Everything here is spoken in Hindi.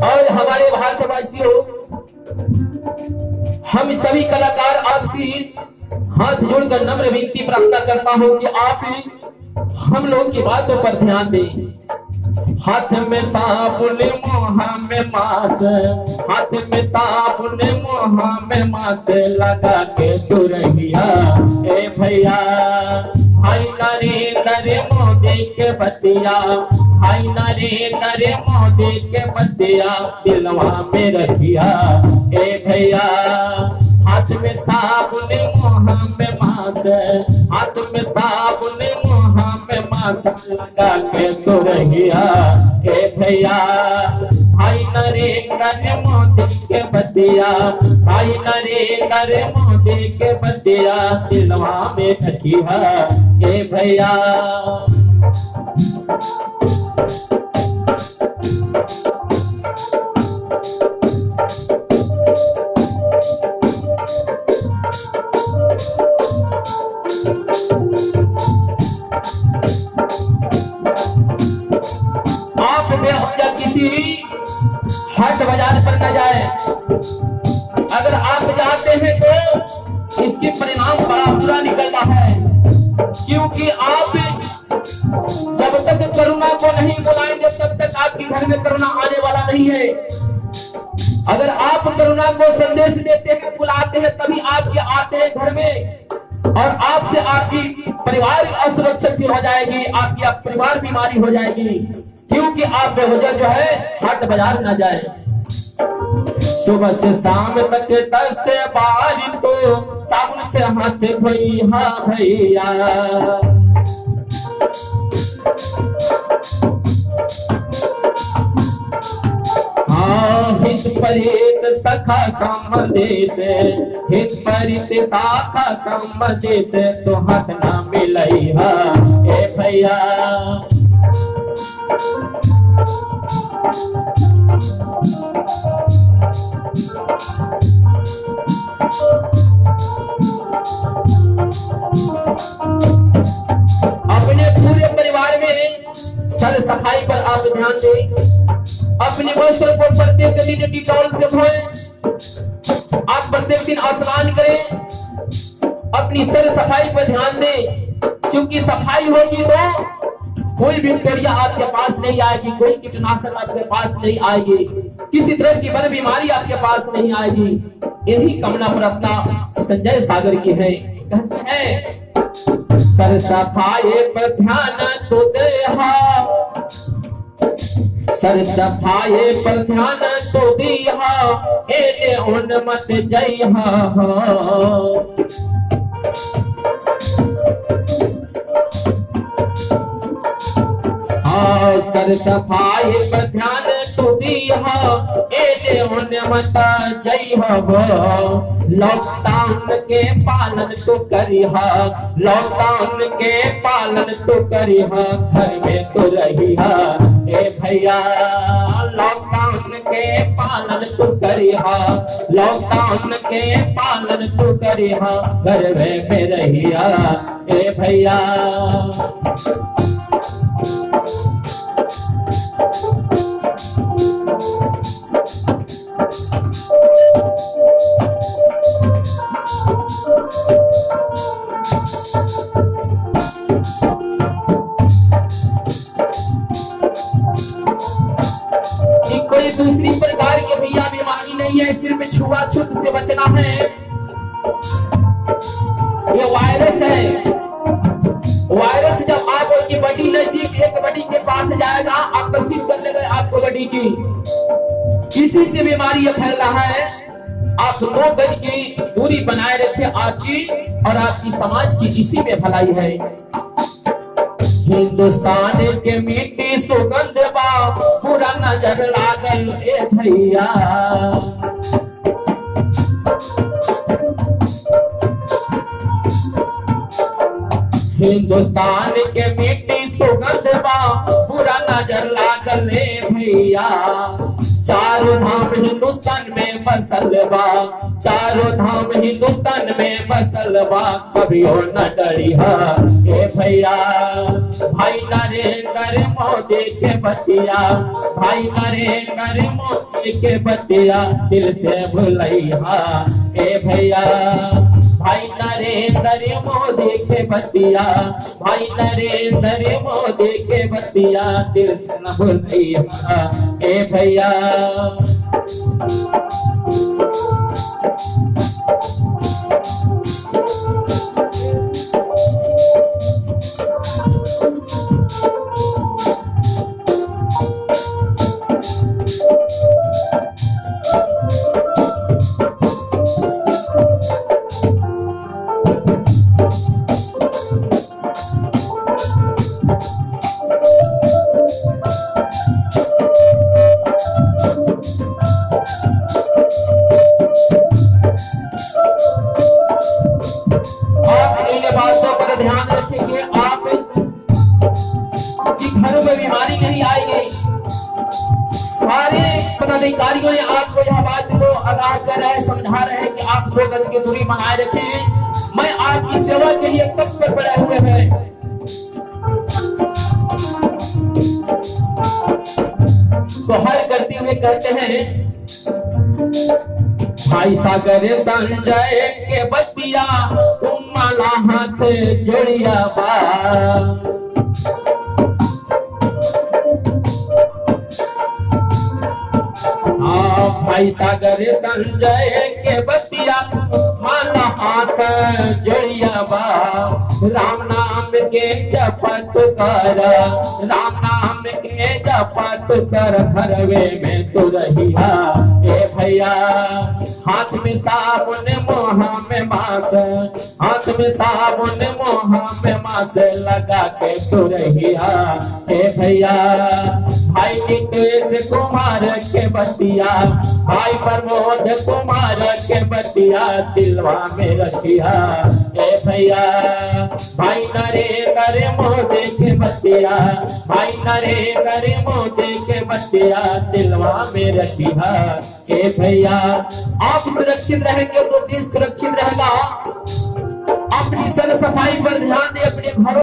और हमारे भारतवासियों, हम सभी कलाकार आपसे हाथ जोड़कर नम्र विनती प्रार्थना करता हूं कि आप हम लोगों की बातों पर ध्यान दें। हाथ में साबुन मुँह में मास, हाथ में साबुन मुँह में मास लगा के तू रहिया ए भैया। भाई नरेंद्र मोदी के बतिया, भाई नरेंद्र मोदी के बतिया दिलवा में रखिया ए भैया। हाथ में साबुन मुँह में मास, हाथ में साबुन मुँह में मास लगा के तो रहिया ए भैया। भाई नरेंद्र मोदी के बतिया, भाई नरेंद्र मोदी के बतिया दिलवा में रखिया ए भैया। हाट बाजार पर न जाए। अगर आप जाते हैं तो इसके परिणाम बड़ा बुरा निकलता है, क्योंकि आप जब तक करुणा को नहीं बुलाएंगे तब तक आपके घर में करुणा आने वाला नहीं है। अगर आप करुणा को संदेश देते हैं, बुलाते हैं, तभी आपके आते हैं घर में और आपसे आपकी परिवार असुरक्षित हो जाएगी, आपकी परिवार बीमारी हो जाएगी, क्योंकि आप बेवजह जो है हाट बाजार ना जाए। सुबह से शाम तक 10 से 12 तो साबुन से हाथ धोई हा भैया। हाँ हित परित सखा संदेश, हित परित शाखा संदेश तो हाथ ना मिलई हा ए भैया। अपने पूरे परिवार में सर सफाई पर आप ध्यान दें। अपने वस्त्र को प्रत्येक दिन डिटॉल से धोएं। आप प्रत्येक दिन स्नान करें। अपनी सर सफाई पर ध्यान दें, क्योंकि सफाई होगी तो कोई बैक्टीरिया आपके पास नहीं आएगी, कोई कीटनाशक आपके पास नहीं आएगी, किसी तरह की बड़ी बीमारी आपके पास नहीं आएगी। यही कामना प्रार्थना संजय सागर की है। कहते हैं सर सफाई पर ध्यान तो दे, सर सफाई पर ध्यान तो दिया एने उन मत जइहा। सर सफाई पर ध्यान तो दिया एने उन मत जइहा। लॉकडाउन के पालन तो करिहा, लॉकडाउन के पालन तो करिहा, घर में तो रहिहा ए भैया। लॉकडाउन के पालन तो करिहा, लॉकडाउन के पालन तो करिहा, घर में रहिया ए भैया। कोई दूसरी प्रकार की भैया बीमारी नहीं है, सिर्फ छुआछूत से बचना है। ये वायरस है। वायरस जब आपकी बॉडी नजदीक एक बॉडी के पास जाएगा, आकर्षित कर लेगा आपको बॉडी की। इसी से बीमारी फैल रहा है। आप 2 गज की दूरी बनाए रखें, आपकी और आपकी समाज की इसी में भलाई है। हिंदुस्तान के मिट्टी सुगंध बा, पूरा नजर लागल ए भैया। हिंदुस्तान के मिट्टी सुगंध बा, पूरा नजर लागल ए भैया। चारों धाम हिंदुस्तान में बसल बा, चारों धाम हिंदुस्तान में बसल बा, कभियो न डरिहा ए भैया। भाई नरेंद्र मोदी के बतिया, भाई नरेंद्र मोदी के बतिया दिल से भुलैया ए भैया। भाई नरेंद्र मोदी के बतिया, भाई नरेंद्र मोदी के बतिया दिल से न भुलैया ए भैया। बातों पर ध्यान रखेंगे आप कि घरों में बीमारी नहीं आएगी। सारे पदाधिकारियों ने आपको यह बात को आगाह कर रहे हैं, समझा रहे हैं कि आप 2 गज की दूरी बनाए रखें। मैं आपकी सेवा के लिए तत्पर पड़े हुए हैं। तो हर करते हुए कहते हैं भाई सागर संजय के बतिया तुम माला हाथ जोड़िया बा। भाई सागर संजय के बतिया माला हाथ जोड़िया बा। राम नाम के जपत कर, राम नाम के जपत कर, घरवे में तू रहिया ए भैया। हाथ में साबुन मोहा में मास, हाथ में साबुन मोहा में मास लगा के तू रहिया ए भैया। भाई नितेश कुमार के बतिया, भाई प्रमोद कुमार के बतिया दिलवा में रखिया ए भैया। भाई नरेंद्र मोदी के बतिया, भाई नरेंद्र मोदी के बतिया दिलवा में रखिया ए भैया। आप सुरक्षित रहेंगे तो देश सुरक्षित रहेगा। अपनी सर सफाई पर ध्यान दें, अपने घरों